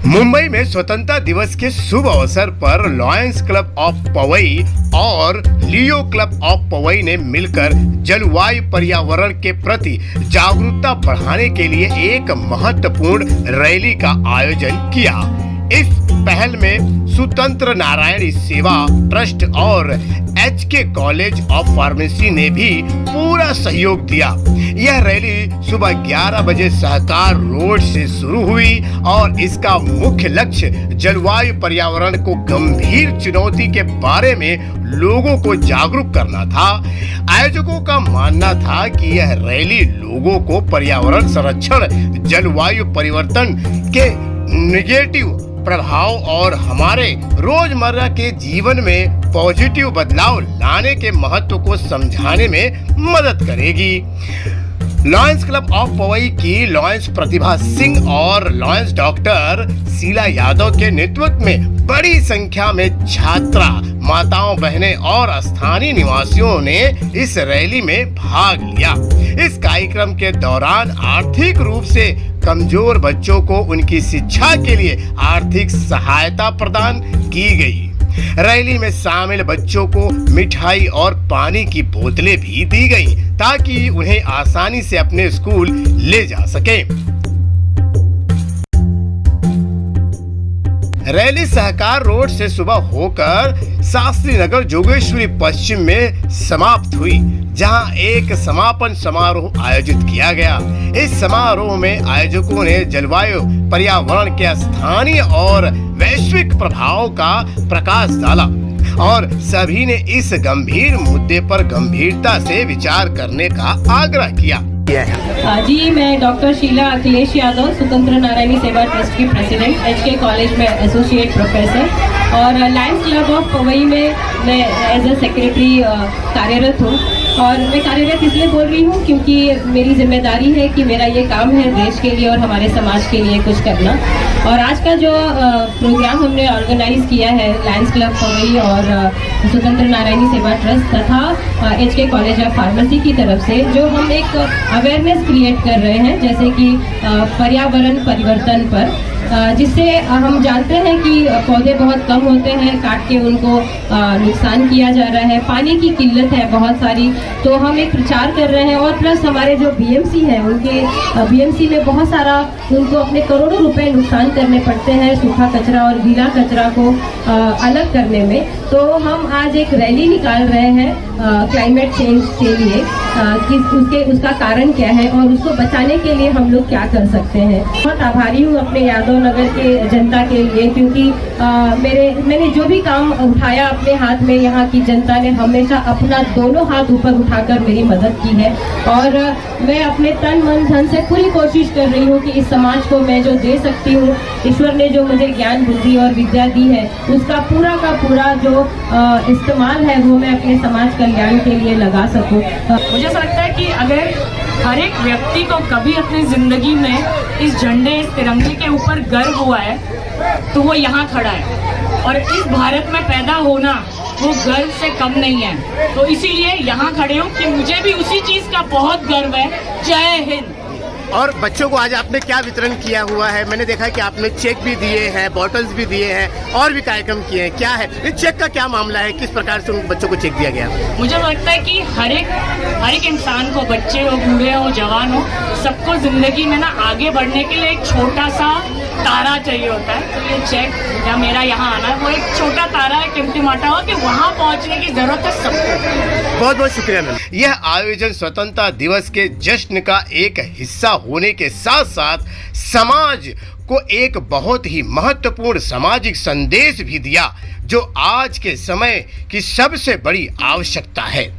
मुंबई में स्वतंत्रता दिवस के शुभ अवसर पर लॉयंस क्लब ऑफ पवई और लियो क्लब ऑफ पवई ने मिलकर जलवायु पर्यावरण के प्रति जागरूकता बढ़ाने के लिए एक महत्वपूर्ण रैली का आयोजन किया। इस पहल में स्वतंत्र नारायणी सेवा ट्रस्ट और एचके कॉलेज ऑफ फार्मेसी ने भी पूरा सहयोग दिया। यह रैली सुबह 11 बजे सहकार रोड से शुरू हुई और इसका मुख्य लक्ष्य जलवायु पर्यावरण को गंभीर चुनौती के बारे में लोगों को जागरूक करना था। आयोजकों का मानना था कि यह रैली लोगों को पर्यावरण संरक्षण, जलवायु परिवर्तन के नेगेटिव प्रभाव और हमारे रोजमर्रा के जीवन में पॉजिटिव बदलाव लाने के महत्व को समझाने में मदद करेगी। लॉयंस क्लब ऑफ पवई की लॉयंस प्रतिभा सिंह और लॉयंस डॉक्टर शीला यादव के नेतृत्व में बड़ी संख्या में छात्रा, माताओं, बहनें और स्थानीय निवासियों ने इस रैली में भाग लिया। इस कार्यक्रम के दौरान आर्थिक रूप से कमजोर बच्चों को उनकी शिक्षा के लिए आर्थिक सहायता प्रदान की गई। रैली में शामिल बच्चों को मिठाई और पानी की बोतलें भी दी गई ताकि उन्हें आसानी से अपने स्कूल ले जा सके। रैली सहकार रोड से सुबह होकर शास्त्री नगर जोगेश्वरी पश्चिम में समाप्त हुई, जहां एक समापन समारोह आयोजित किया गया। इस समारोह में आयोजकों ने जलवायु पर्यावरण के स्थानीय और वैश्विक प्रभाव का प्रकाश डाला और सभी ने इस गंभीर मुद्दे पर गंभीरता से विचार करने का आग्रह किया। जी, मैं डॉक्टर शीला अखिलेश यादव, स्वतंत्र नारायणी सेवा ट्रस्ट की प्रेसिडेंट, एचके कॉलेज में एसोसिएट प्रोफेसर और लायंस क्लब ऑफ पवई में मैं एज ए सेक्रेटरी कार्यरत हूँ। और मैं कार्यरत इसलिए बोल रही हूँ क्योंकि मेरी जिम्मेदारी है कि मेरा ये काम है देश के लिए और हमारे समाज के लिए कुछ करना। और आज का जो प्रोग्राम हमने ऑर्गेनाइज किया है लायंस क्लब पवई और स्वतंत्र नारायणी सेवा ट्रस्ट तथा एचके कॉलेज ऑफ फार्मेसी की तरफ से, जो हम एक अवेयरनेस क्रिएट कर रहे हैं जैसे कि पर्यावरण परिवर्तन पर, जिससे हम जानते हैं कि पौधे बहुत कम होते हैं, काट के उनको नुकसान किया जा रहा है, पानी की किल्लत है बहुत सारी, तो हम एक प्रचार कर रहे हैं। और प्लस हमारे जो बीएमसी है, उनके बीएमसी में बहुत सारा उनको अपने करोड़ों रुपए नुकसान करने पड़ते हैं सूखा कचरा और गीला कचरा को अलग करने में। तो हम आज एक रैली निकाल रहे हैं क्लाइमेट चेंज के लिए कि उसका कारण क्या है और उसको बचाने के लिए हम लोग क्या कर सकते हैं। बहुत आभारी हूँ अपने यादव नगर के जनता के लिए, क्योंकि मैंने जो भी काम उठाया अपने हाथ में, यहाँ की जनता ने हमेशा अपना दोनों हाथ ऊपर उठाकर मेरी मदद की है। और मैं अपने तन मन धन से पूरी कोशिश कर रही हूँ कि इस समाज को मैं जो दे सकती हूँ, ईश्वर ने जो मुझे ज्ञान, बुद्धि और विद्या दी है, उसका पूरा का पूरा जो इस्तेमाल है वो मैं अपने समाज कल्याण के लिए लगा सकूं। मुझे ऐसा लगता है कि अगर हर एक व्यक्ति को कभी अपनी जिंदगी में इस झंडे, इस तिरंगे के ऊपर गर्व हुआ है तो वो यहाँ खड़ा है, और इस भारत में पैदा होना वो गर्व से कम नहीं है। तो इसीलिए यहाँ खड़े हूँ कि मुझे भी उसी चीज का बहुत गर्व है। जय हिंद। और बच्चों को आज आपने क्या वितरण किया हुआ है? मैंने देखा कि आपने चेक भी दिए हैं, बॉटल्स भी दिए हैं और भी कार्यक्रम किए हैं। क्या है इस चेक का, क्या मामला है, किस प्रकार से उन बच्चों को चेक दिया गया? मुझे लगता है कि हर एक इंसान को, बच्चे हो, बूढ़े हो, जवान हो, सबको जिंदगी में ना आगे बढ़ने के लिए एक छोटा सा तारा चाहिए होता है। तो ये चेक या मेरा यहाँ आना वो एक छोटा तारा है, टिमटिमाटा हो कि वहाँ पहुँचने की जरूरत है सबको। बहुत बहुत शुक्रिया मैम। यह आयोजन स्वतंत्रता दिवस के जश्न का एक हिस्सा होने के साथ साथ समाज को एक बहुत ही महत्वपूर्ण सामाजिक संदेश भी दिया, जो आज के समय की सबसे बड़ी आवश्यकता है।